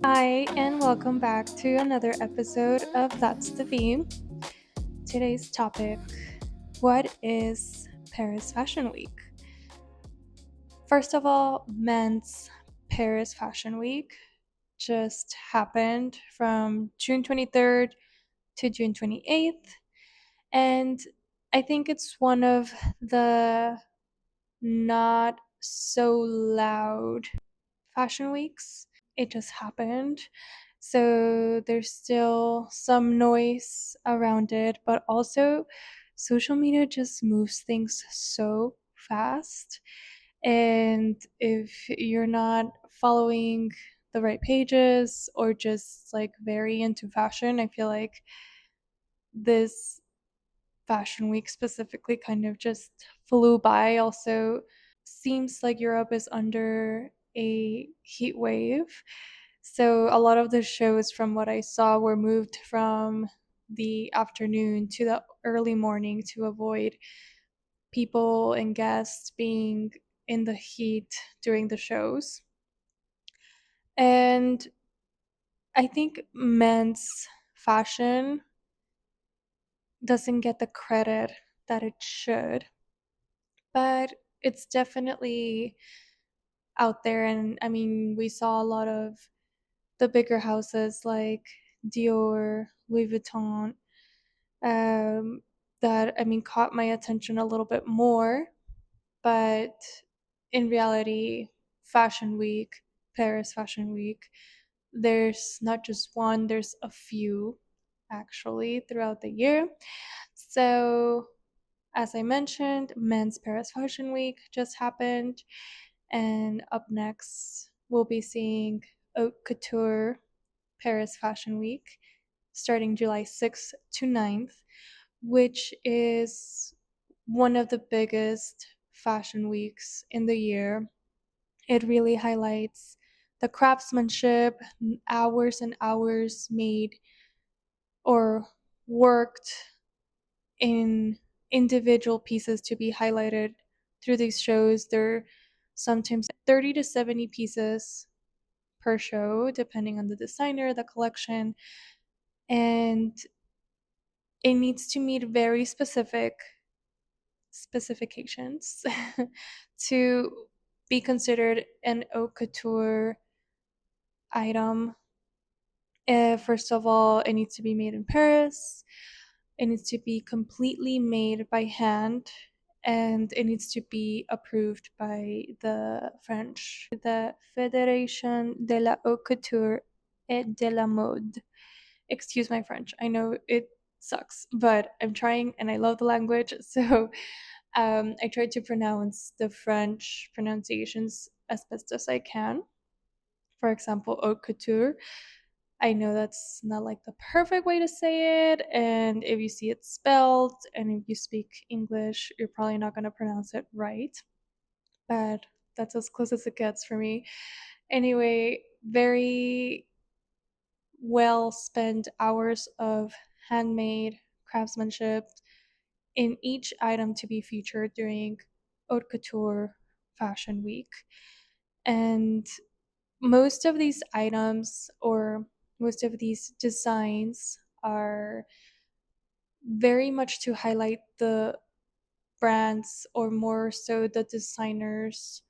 Hi, and welcome back to another episode of That's the Theme. Today's topic: what is Paris Fashion Week? First of all, men's Paris Fashion Week just happened from June 23rd to June 28th, and I think it's one of the not so loud fashion weeks. It just happened. So there's still some noise around it, but also social media just moves things so fast. And if you're not following the right pages or just like very into fashion, I feel like this fashion week specifically kind of just flew by. Also, seems like Europe is under a heat wave. So a lot of the shows from what I saw were moved from the afternoon to the early morning to avoid people and guests being in the heat during the shows. And I think men's fashion doesn't get the credit that it should, but it's definitely out there. And I mean, we saw a lot of the bigger houses like Dior, Louis Vuitton, that I mean caught my attention a little bit more. But in reality, Fashion Week, Paris Fashion Week, there's not just one, there's a few actually throughout the year. So, as I mentioned, Men's Paris Fashion Week just happened, and up next, we'll be seeing Haute Couture Paris Fashion Week starting July 6th to 9th, which is one of the biggest fashion weeks in the year. It really highlights the craftsmanship, hours and hours made or worked in individual pieces to be highlighted through these shows. They're sometimes 30 to 70 pieces per show, depending on the designer, the collection, and it needs to meet very specific specifications to be considered an haute couture item. First of all, it needs to be made in Paris. It needs to be completely made by hand, and it needs to be approved by the French, the Fédération de la Haute Couture et de la Mode. Excuse my French. I know it sucks, but I'm trying and I love the language. So I try to pronounce the French pronunciations as best as I can. For example, haute couture. I know that's not like the perfect way to say it, and if you see it spelled and if you speak English, you're probably not going to pronounce it right. But that's as close as it gets for me. Anyway, very well spent hours of handmade craftsmanship in each item to be featured during haute couture fashion week. And most of these items or most of these designs are very much to highlight the brands or more so the designers'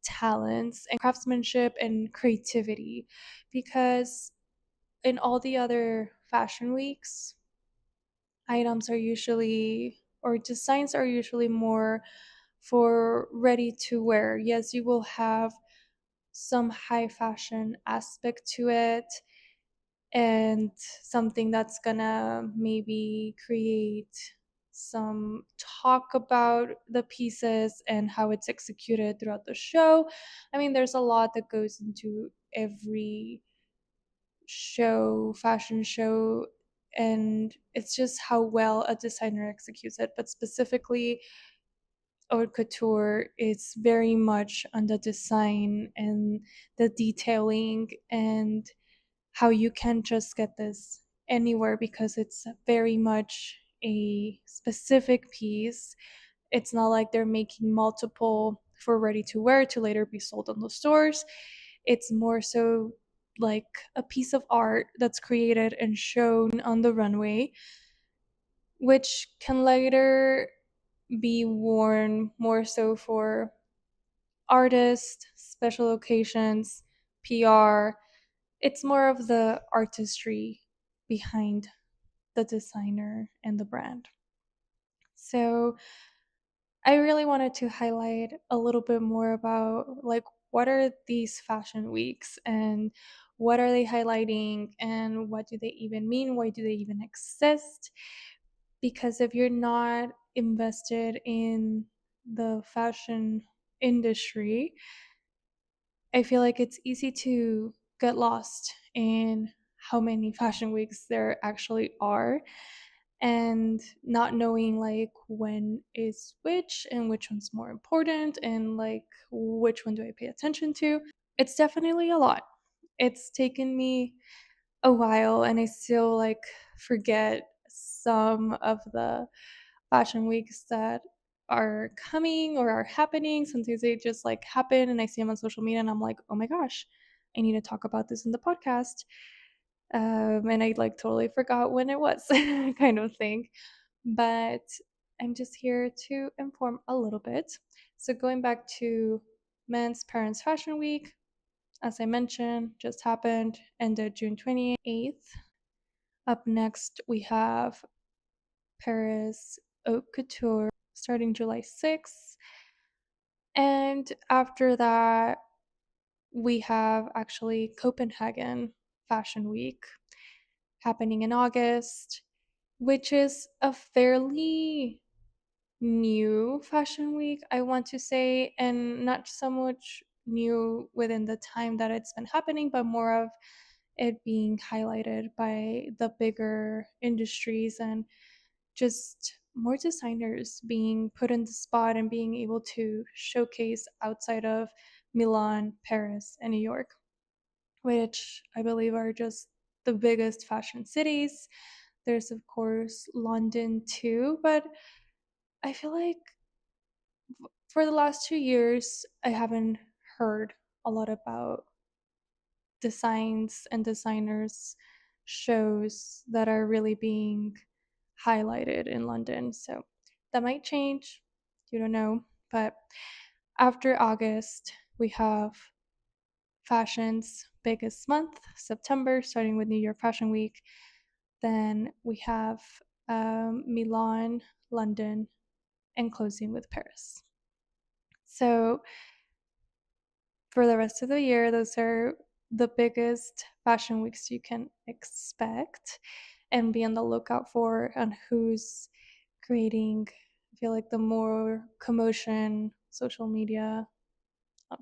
talents and craftsmanship and creativity, because in all the other fashion weeks, items are usually or designs are usually more for ready to wear. Yes, you will have some high fashion aspect to it and something that's gonna maybe create some talk about the pieces and how it's executed throughout the show. I mean, there's a lot that goes into every show, fashion show, and it's just how well a designer executes it. But specifically, haute couture is very much on the design and the detailing and how you can just get this anywhere because it's very much a specific piece. It's not like they're making multiple for ready to wear to later be sold on the stores. It's more so like a piece of art that's created and shown on the runway, which can later be worn more so for artists, special occasions, PR. It's more of the artistry behind the designer and the brand. So I really wanted to highlight a little bit more about like what are these fashion weeks and what are they highlighting and what do they even mean? Why do they even exist? Because if you're not invested in the fashion industry, I feel like it's easy to get lost in how many fashion weeks there actually are and not knowing like when is which and which one's more important and like which one do I pay attention to. It's definitely a lot. It's taken me a while and I still like forget some of the fashion weeks that are coming or are happening. Sometimes they just like happen and I see them on social media and I'm like, oh my gosh, I need to talk about this in the podcast. And I like totally forgot when it was, kind of thing. But I'm just here to inform a little bit. So, going back to Men's Parents Fashion Week, as I mentioned, just happened, ended June 28th. Up next, we have Paris Haute Couture starting July 6th. And after that, we have actually Copenhagen Fashion Week happening in August, which is a fairly new fashion week, I want to say, and not so much new within the time that it's been happening, but more of it being highlighted by the bigger industries and just more designers being put in the spot and being able to showcase outside of Milan, Paris, and New York, which I believe are just the biggest fashion cities. There's, of course, London too, but I feel like for the last 2 years, I haven't heard a lot about designs and designers shows that are really being highlighted in London. So that might change. You don't know. But after August, we have fashion's biggest month, September, starting with New York Fashion Week. Then we have Milan, London, and closing with Paris. So for the rest of the year, those are the biggest fashion weeks you can expect and be on the lookout for on who's creating, I feel like, the more commotion, social media,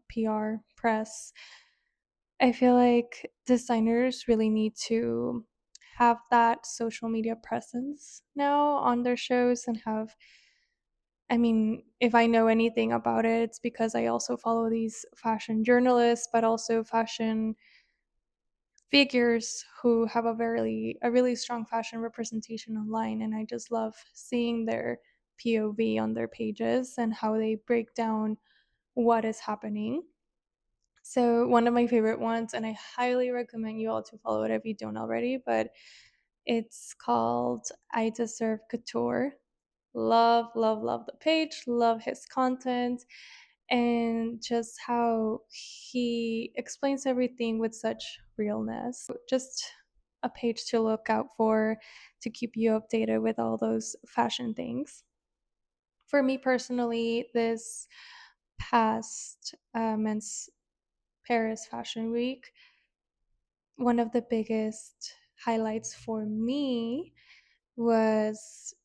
PR, press. I feel like designers really need to have that social media presence now on their shows and have, I mean, if I know anything about it, it's because I also follow these fashion journalists, but also fashion figures who have a really strong fashion representation online, and I just love seeing their POV on their pages and how they break down what is happening. So one of my favorite ones, and I highly recommend you all to follow it if you don't already, but it's called I Deserve Couture. Love, love, love the page, love his content, and just how he explains everything with such realness. Just a page to look out for to keep you updated with all those fashion things. For me personally, this past Men's Paris Fashion Week, one of the biggest highlights for me was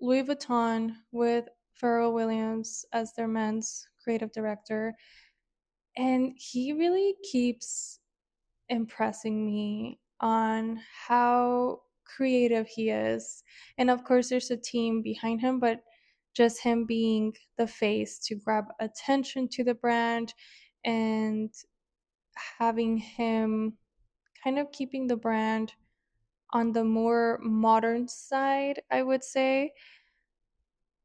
Louis Vuitton with Pharrell Williams as their men's creative director. And he really keeps impressing me on how creative he is. And of course, there's a team behind him, but just him being the face to grab attention to the brand and having him kind of keeping the brand on the more modern side, I would say.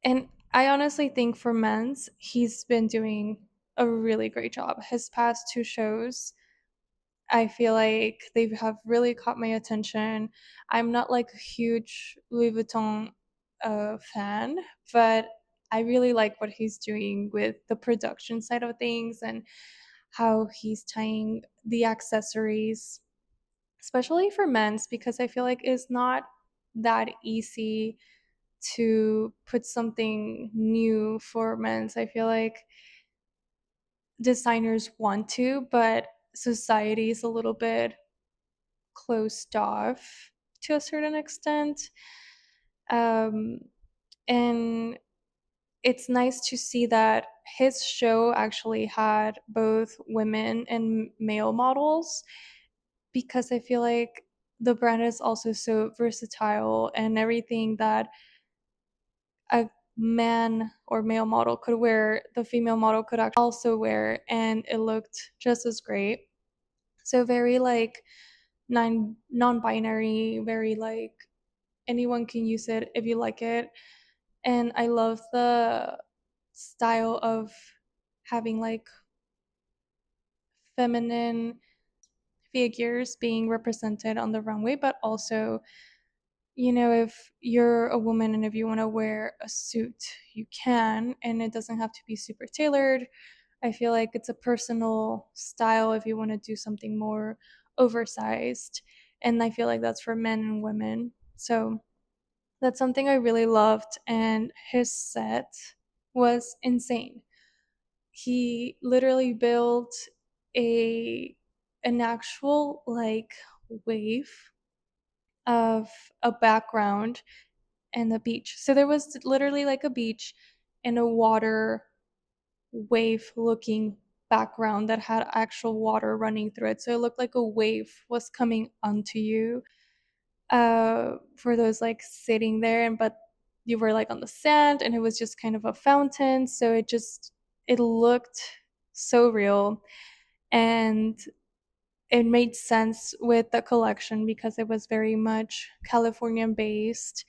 And I honestly think for men's, he's been doing a really great job. His past two shows I feel like they have really caught my attention. I'm not like a huge Louis Vuitton fan, but I really like what he's doing with the production side of things and how he's tying the accessories, especially for men's, because I feel like it's not that easy to put something new for men's. I feel like designers want to, but society is a little bit closed off to a certain extent. Um, and it's nice to see that his show actually had both women and male models, because I feel like the brand is also so versatile, and everything that a man or male model could wear, the female model could also wear, and it looked just as great. So very like non-binary, very like anyone can use it if you like it. And I love the style of having like feminine figures being represented on the runway, but also, if you're a woman and if you want to wear a suit, you can, and it doesn't have to be super tailored. I feel like it's a personal style if you want to do something more oversized. And I feel like that's for men and women. So that's something I really loved. And his set was insane. He literally built a an actual like wave of a background and the beach. So there was literally like a beach and a water wave looking background that had actual water running through it. So it looked like a wave was coming onto you, for those like sitting there, and but you were like on the sand and it was just kind of a fountain. So it looked so real, and it made sense with the collection because it was very much Californian based,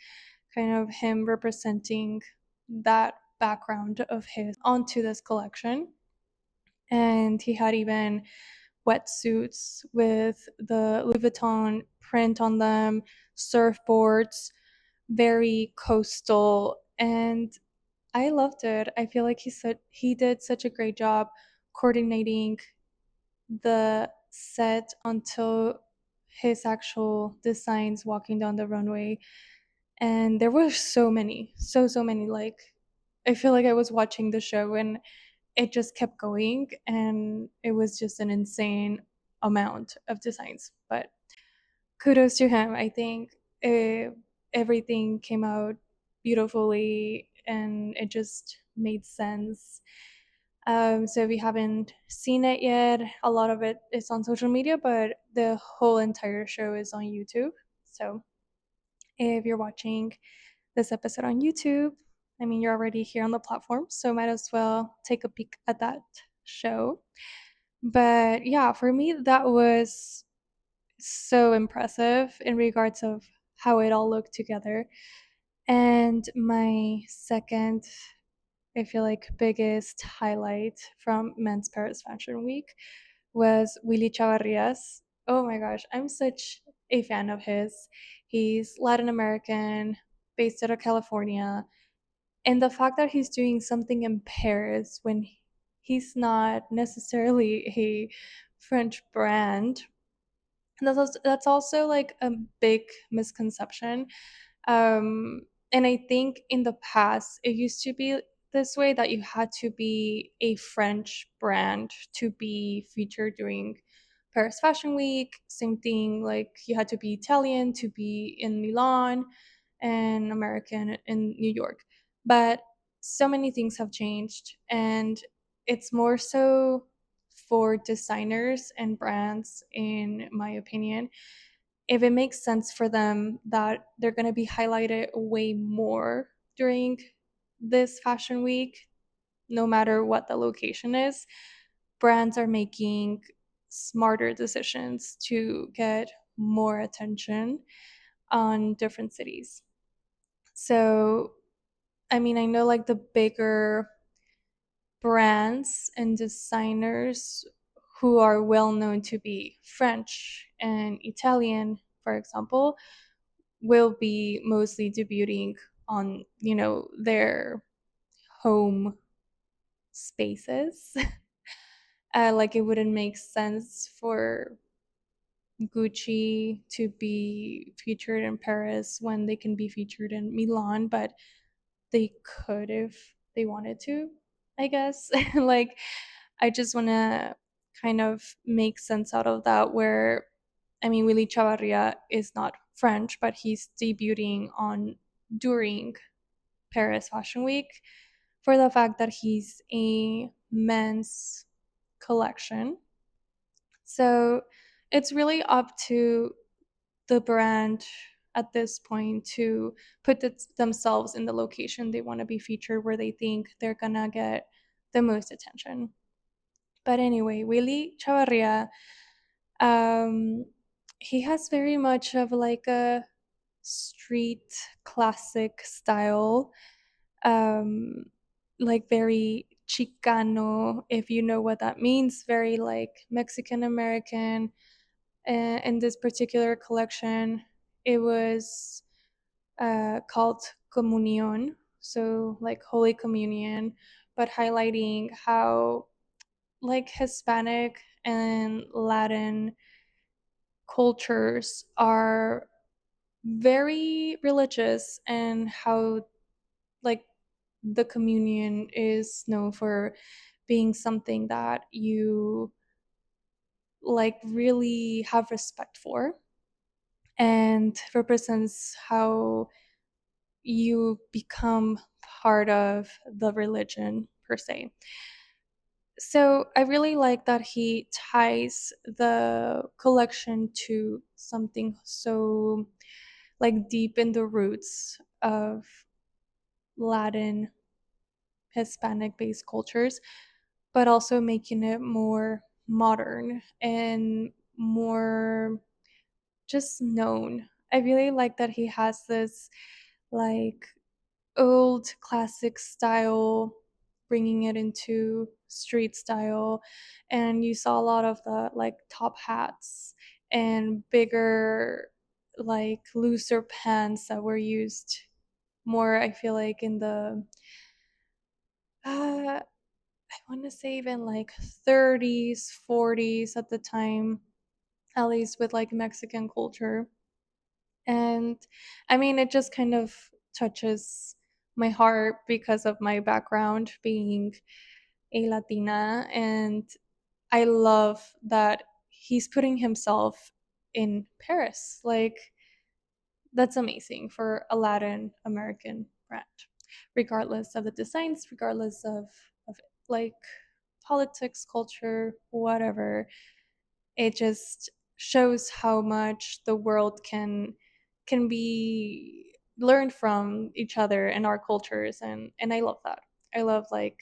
kind of him representing that background of his onto this collection. And he had even wetsuits with the Louis Vuitton print on them, surfboards, very coastal, and I loved it. I feel like he did such a great job coordinating the set onto his actual designs walking down the runway. And there were so many, so many. Like, I feel like I was watching the show and it just kept going, and it was just an insane amount of designs. But kudos to him. I think everything came out beautifully and it just made sense. So if you haven't seen it yet, a lot of it is on social media, but the whole entire show is on YouTube. So if you're watching this episode on YouTube, I mean, you're already here on the platform, so might as well take a peek at that show. But yeah, for me, that was so impressive in regards of how it all looked together. And my second, I feel like, biggest highlight from Men's Paris Fashion Week was Willy Chavarria's. Oh my gosh, I'm such a fan of his. He's Latin American, based out of California. And the fact that he's doing something in Paris when he's not necessarily a French brand, that's also like a big misconception. And I think in the past it used to be this way, that you had to be a French brand to be featured during Paris Fashion Week. Same thing, like you had to be Italian to be in Milan, and American in New York. But so many things have changed, and it's more so for designers and brands, in my opinion, if it makes sense for them that they're going to be highlighted way more during this fashion week, no matter what the location is, brands are making smarter decisions to get more attention on different cities. So, I mean, I know like the bigger brands and designers who are well known to be French and Italian, for example, will be mostly debuting on, their home spaces. Like it wouldn't make sense for Gucci to be featured in Paris when they can be featured in Milan, but they could if they wanted to, I guess. Like, I just want to kind of make sense out of that. Where, I mean, Willy Chavarria is not French, but he's debuting on during Paris Fashion Week for the fact that he's a men's collection. So it's really up to the brand at this point to put themselves in the location they want to be featured, where they think they're gonna get the most attention. But anyway, Willy Chavarria, um, he has very much of like a street classic style, um, like very Chicano, if you know what that means, very like Mexican American. In this particular collection, it was called Comunion, so like Holy Communion, but highlighting how like Hispanic and Latin cultures are very religious, and how like the communion is known for being something that you like really have respect for, and represents how you become part of the religion per se. So I really like that he ties the collection to something so like deep in the roots of Latin, Hispanic based cultures, but also making it more modern and more just known. I really like that he has this like old classic style, bringing it into street style. And you saw a lot of the like top hats and bigger, like looser pants that were used more, I feel like, in the, I want to say even like 30s, 40s at the time, at least with like Mexican culture. And I mean, it just kind of touches my heart because of my background being a Latina. And I love that he's putting himself in Paris. Like, that's amazing for a Latin American brand, regardless of the designs, regardless of like politics, culture, whatever. It just shows how much the world can be learned from each other and our cultures. And I love that. I love like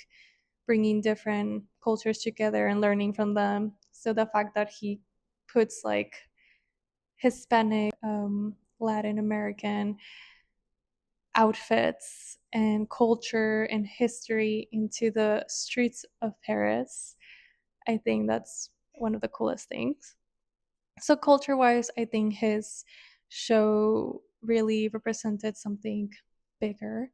bringing different cultures together and learning from them. So the fact that he puts like Hispanic, Latin American outfits and culture and history into the streets of Paris, I think that's one of the coolest things. So culture wise, I think his show really represented something bigger.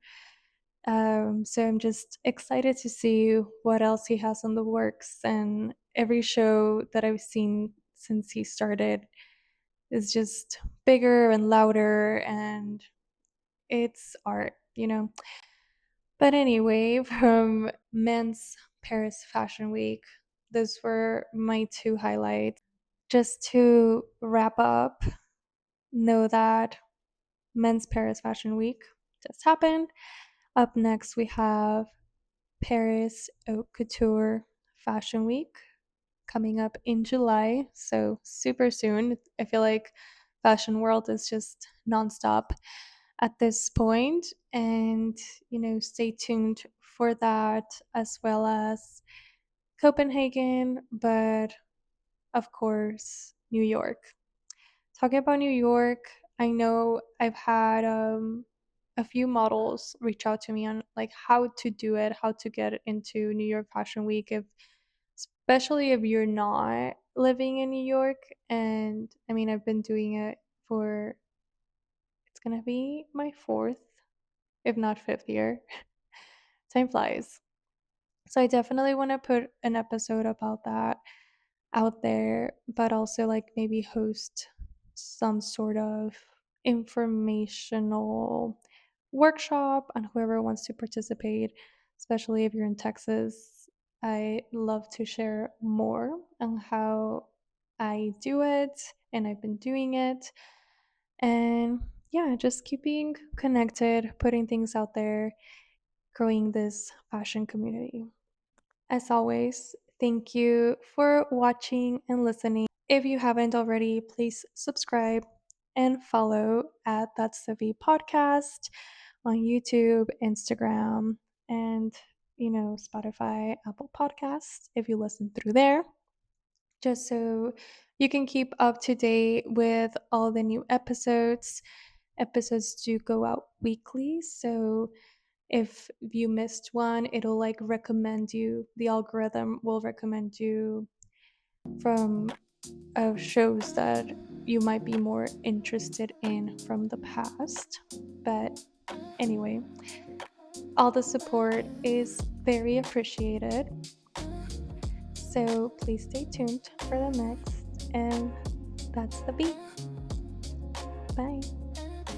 So I'm just excited to see what else he has on the works. And every show that I've seen since he started is just bigger and louder, and it's art. But anyway, from Men's Paris Fashion Week, those were my two highlights. Just to wrap up, know that Men's Paris Fashion Week just happened. Up next, we have Paris Haute Couture Fashion Week coming up in July. So, super soon. I feel like fashion world is just nonstop at this point. And, stay tuned for that, as well as Copenhagen, but of course, New York. Talking about New York, I know I've had a few models reach out to me on like how to do it, how to get into New York Fashion Week if especially if you're not living in New York. And I mean, I've been doing it for, it's gonna be my fourth, if not fifth year. Time flies. So I definitely want to put an episode about that out there, but also like maybe host some sort of informational workshop on whoever wants to participate, especially if you're in Texas. I love to share more on how I do it, and I've been doing it. And yeah, just keeping connected, putting things out there, growing this fashion community. As always, thank you for watching and listening. If you haven't already, please subscribe and follow at That's the V podcast on YouTube, Instagram, and Spotify, Apple Podcasts if you listen through there, just so you can keep up to date with all the new episodes. Episodes do go out weekly, so if you missed one, it'll like recommend you, the algorithm will recommend you from shows that you might be more interested in from the past. But anyway, all the support is very appreciated. So please stay tuned for the next. And that's the beat. Bye.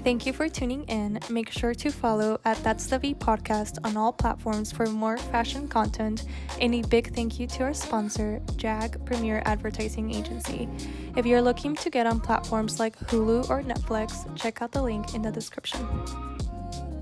Thank you for tuning in. Make sure to follow at That's the V podcast on all platforms for more fashion content. And a big thank you to our sponsor, JAG Premier Advertising Agency. If you're looking to get on platforms like Hulu or Netflix, check out the link in the description.